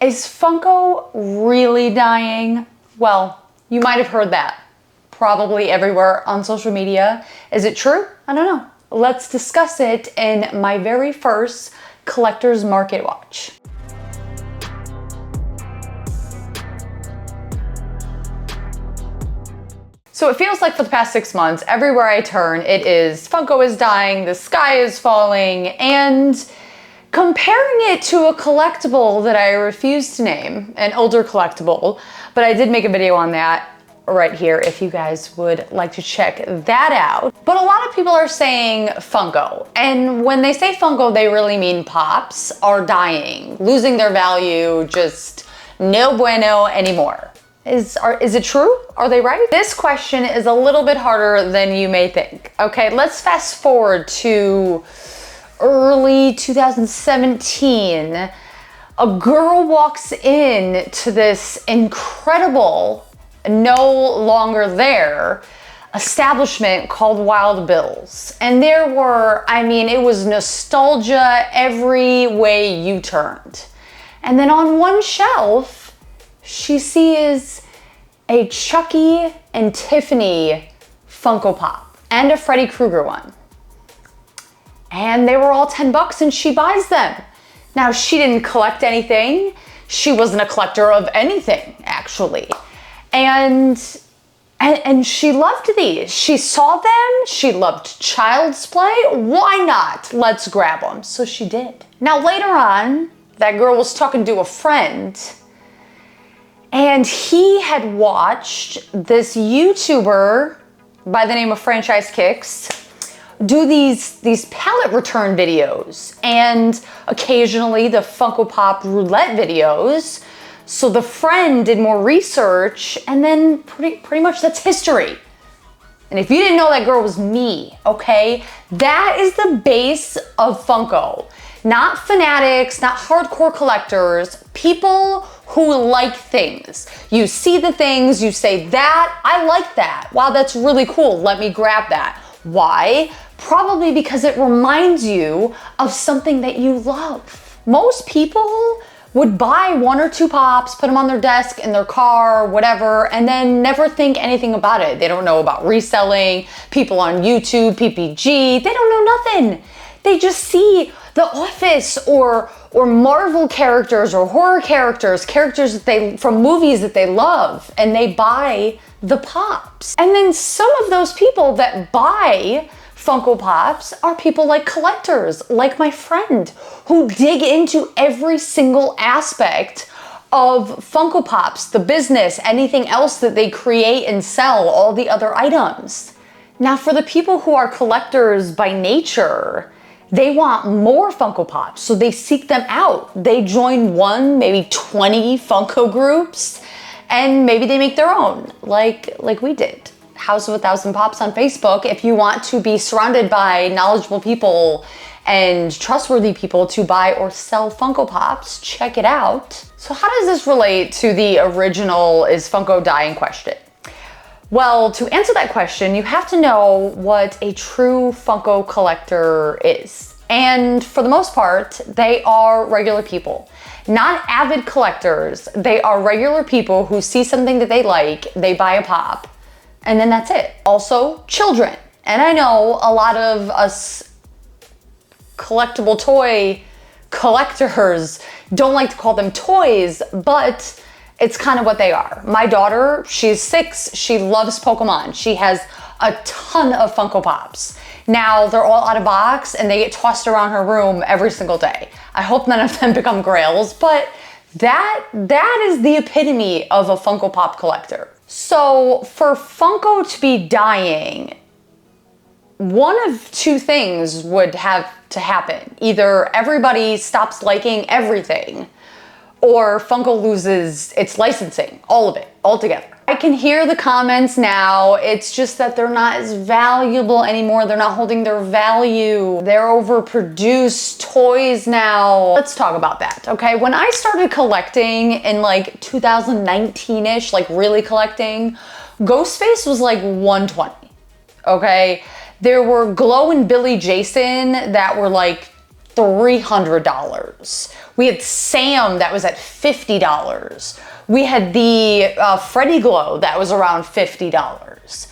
Is Funko really dying? Well, you might have heard that probably everywhere on social media. Is it true? I don't know. Let's discuss it in my very first Collector's Market Watch. So it feels like for the past 6 months, everywhere I turn, it is Funko is dying, the sky is falling, and comparing it to a collectible that I refuse to name, an older collectible, but I did make a video on that right here if you guys would like to check that out. But a lot of people are saying Funko, and when they say Funko, they really mean Pops are dying, losing their value, just no bueno anymore. Is it true? Are they right? This question is a little bit harder than you may think. Okay, let's fast forward to early 2017. A girl walks in to this incredible, no longer there, establishment called Wild Bill's. And there were, I mean, it was nostalgia every way you turned. And then on one shelf, she sees a Chucky and Tiffany Funko Pop and a Freddy Krueger one. And they were all 10 bucks and she buys them. Now, she didn't collect anything. She wasn't a collector of anything, actually. And she loved these. She saw them. She loved Child's Play. Why not? Let's grab them. So she did. Now, later on, that girl was talking to a friend, and he had watched this YouTuber by the name of Franchise Kicks do these pallet return videos and occasionally the Funko Pop roulette videos. So the friend did more research, and then pretty much that's history. And if you didn't know, that girl was me, okay? That is the base of Funko. Not fanatics, not hardcore collectors, people who like things. You see the things, you say, that, I like that. Wow, that's really cool. Let me grab that. Why? Probably because it reminds you of something that you love. Most people would buy 1 or 2 pops, put them on their desk, in their car, whatever, and then never think anything about it. They don't know about reselling, people on YouTube, PPG, they don't know nothing. They just see The Office or Marvel characters or horror characters that from movies that they love, and they buy the pops. And then some of those people that buy Funko Pops are people like collectors, like my friend, who dig into every single aspect of Funko Pops, the business, anything else that they create and sell, all the other items. Now, for the people who are collectors by nature, they want more Funko Pops, so they seek them out. They join 1, maybe 20 Funko groups, and maybe they make their own, like we did. House of 1,000 Pops on Facebook. If you want to be surrounded by knowledgeable people and trustworthy people to buy or sell Funko Pops, check it out. So how does this relate to the original is Funko dying question? Well, to answer that question, you have to know what a true Funko collector is. And for the most part, they are regular people. Not avid collectors. They are regular people who see something that they like, they buy a pop, and then that's it. Also, children. And I know a lot of us collectible toy collectors don't like to call them toys, but it's kind of what they are. My daughter, she's 6, she loves Pokemon. She has a ton of Funko Pops. Now, they're all out of box and they get tossed around her room every single day. I hope none of them become grails, but that is the epitome of a Funko Pop collector. So for Funko to be dying, one of 2 things would have to happen. Either everybody stops liking everything, or Funko loses its licensing, all of it, altogether. I can hear the comments now. It's just that they're not as valuable anymore. They're not holding their value. They're overproduced toys now. Let's talk about that, okay? When I started collecting in like 2019-ish, like really collecting, Ghostface was like 120, okay? There were Glow and Billy Jason that were like $300. We had Sam that was at $50. We had the Freddy Glow that was around $50.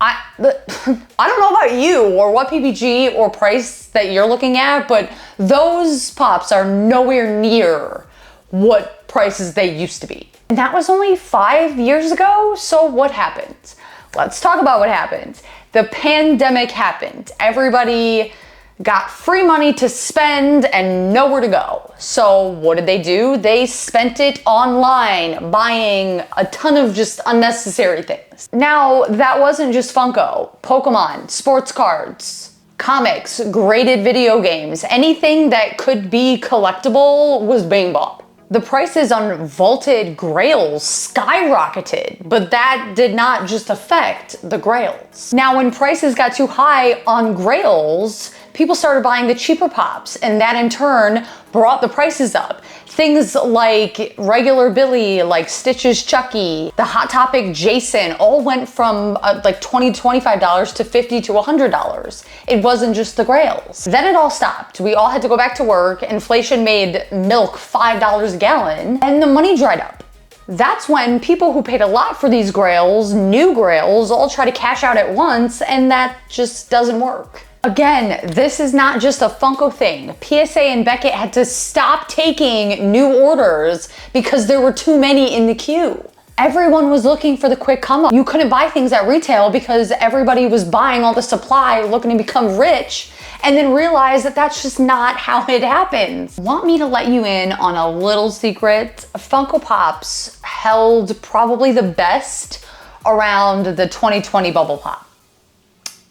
I don't know about you or what PPG or price that you're looking at, but those pops are nowhere near what prices they used to be. And that was only 5 years ago, so what happened? Let's talk about what happened. The pandemic happened. Everybody got free money to spend and nowhere to go. So what did they do? They spent it online, buying a ton of just unnecessary things. Now, that wasn't just Funko. Pokemon, sports cards, comics, graded video games, anything that could be collectible was being bought. The prices on vaulted grails skyrocketed, but that did not just affect the grails. Now, when prices got too high on grails, people started buying the cheaper pops, and that in turn brought the prices up. Things like regular Billy, like Stitch's Chucky, the Hot Topic Jason, all went from like $20 to $25 to $50 to $100. It wasn't just the grails. Then it all stopped. We all had to go back to work. Inflation made milk $5 a gallon, and the money dried up. That's when people who paid a lot for these grails, new grails, all try to cash out at once, and that just doesn't work. Again, this is not just a Funko thing. PSA and Beckett had to stop taking new orders because there were too many in the queue. Everyone was looking for the quick come up. You couldn't buy things at retail because everybody was buying all the supply, looking to become rich, and then realize that that's just not how it happens. Want me to let you in on a little secret? Funko Pops held probably the best around the 2020 bubble pop.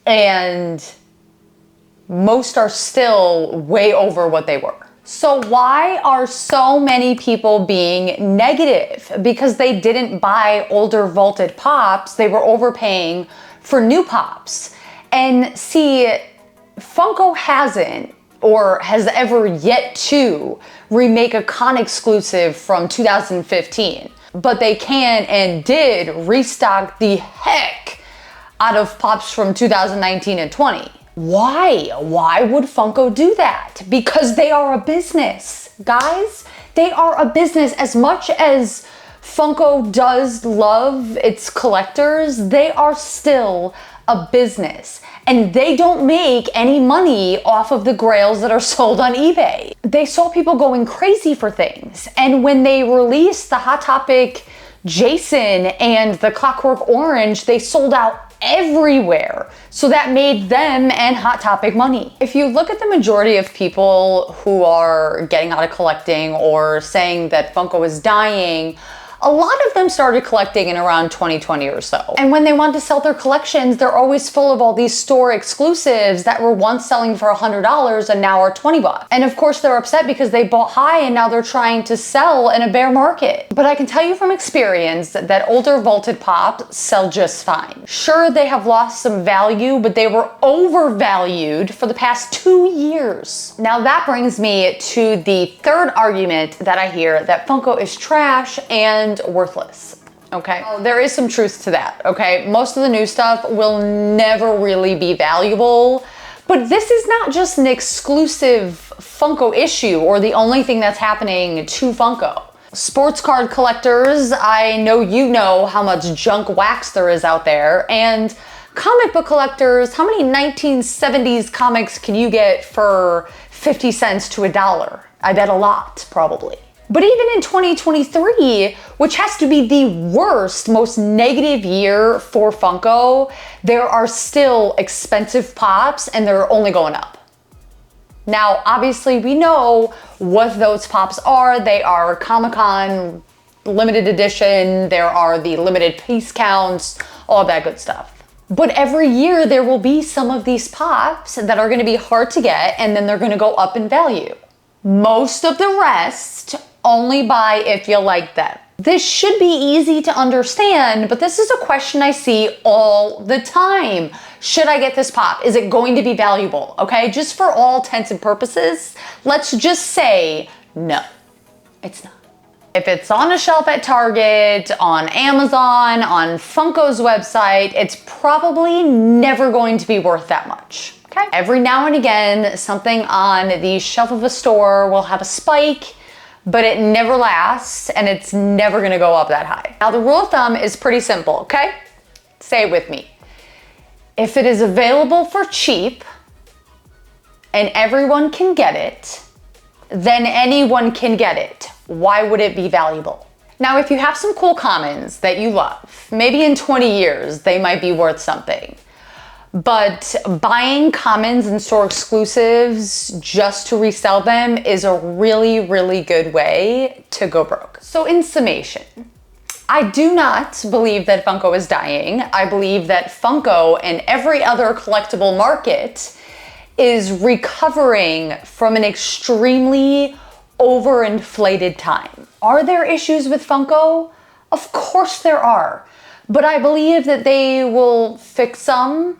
And most are still way over what they were. So why are so many people being negative? Because they didn't buy older vaulted pops, they were overpaying for new pops. And see, Funko hasn't or has ever yet to remake a con exclusive from 2015. But they can and did restock the heck out of pops from 2019 and 20. Why? Why would Funko do that? Because they are a business, guys. They are a business. As much as Funko does love its collectors, they are still a business. And they don't make any money off of the grails that are sold on eBay. They saw people going crazy for things. And when they released the Hot Topic Jason and the Clockwork Orange, they sold out everywhere. So that made them and Hot Topic money. If you look at the majority of people who are getting out of collecting or saying that Funko is dying, a lot of them started collecting in around 2020 or so. And when they want to sell their collections, they're always full of all these store exclusives that were once selling for $100 and now are 20 bucks. And of course they're upset because they bought high and now they're trying to sell in a bear market. But I can tell you from experience that older vaulted pops sell just fine. Sure, they have lost some value, but they were overvalued for the past 2 years. Now that brings me to the third argument that I hear, that Funko is trash and worthless. Okay, well, there is some truth to that. Okay, most of the new stuff will never really be valuable, but this is not just an exclusive Funko issue or the only thing that's happening to Funko. Sports card collectors, I know you know how much junk wax there is out there, and comic book collectors, how many 1970s comics can you get for 50 cents to $1? I bet a lot, probably. But even in 2023, which has to be the worst, most negative year for Funko, there are still expensive pops and they're only going up. Now, obviously we know what those pops are. They are Comic-Con limited edition. There are the limited piece counts, all that good stuff. But every year there will be some of these pops that are gonna be hard to get and then they're gonna go up in value. Most of the rest only buy if you like them. This should be easy to understand, but this is a question I see all the time. Should I get this pop? Is it going to be valuable? Okay, just for all intents and purposes, let's just say no, it's not. If it's on a shelf at Target, on Amazon, on Funko's website, it's probably never going to be worth that much. Okay. Every now and again, something on the shelf of a store will have a spike, but it never lasts and it's never gonna go up that high. Now the rule of thumb is pretty simple, okay? Say it with me. If it is available for cheap and everyone can get it, then anyone can get it. Why would it be valuable? Now, if you have some cool commons that you love, maybe in 20 years, they might be worth something. But buying commons and store exclusives just to resell them is a really, really good way to go broke. So in summation, I do not believe that Funko is dying. I believe that Funko and every other collectible market is recovering from an extremely overinflated time. Are there issues with Funko? Of course there are, but I believe that they will fix some,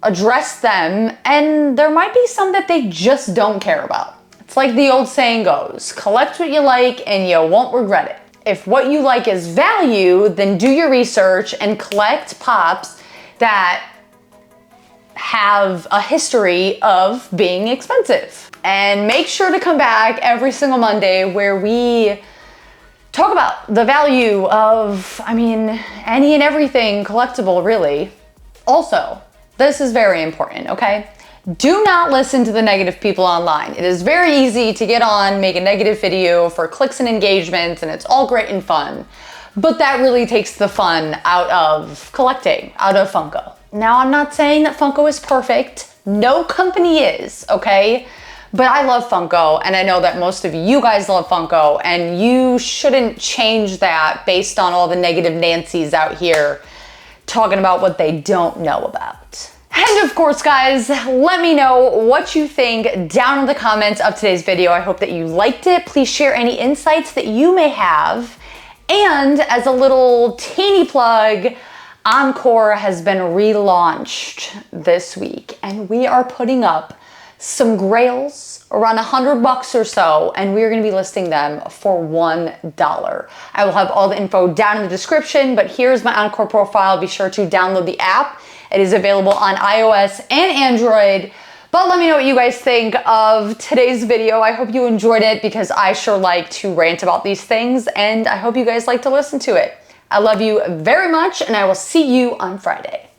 address them, and there might be some that they just don't care about. It's like the old saying goes, collect what you like and you won't regret it. If what you like is value, then do your research and collect pops that have a history of being expensive. And make sure to come back every single Monday where we talk about the value of, any and everything collectible, really. Also, this is very important, okay? Do not listen to the negative people online. It is very easy to get on, make a negative video for clicks and engagements, and it's all great and fun. But that really takes the fun out of collecting, out of Funko. Now, I'm not saying that Funko is perfect. No company is, okay? But I love Funko, and I know that most of you guys love Funko, and you shouldn't change that based on all the negative Nancys out here talking about what they don't know about. And of course, guys, let me know what you think down in the comments of today's video. I hope that you liked it. Please share any insights that you may have. And as a little teeny plug, Encore has been relaunched this week, and we are putting up some grails around $100 or so, and we're gonna be listing them for $1. I will have all the info down in the description, but here's my Encore profile. Be sure to download the app. It is available on iOS and Android. But let me know what you guys think of today's video. I hope you enjoyed it because I sure like to rant about these things, and I hope you guys like to listen to it. I love you very much, and I will see you on Friday.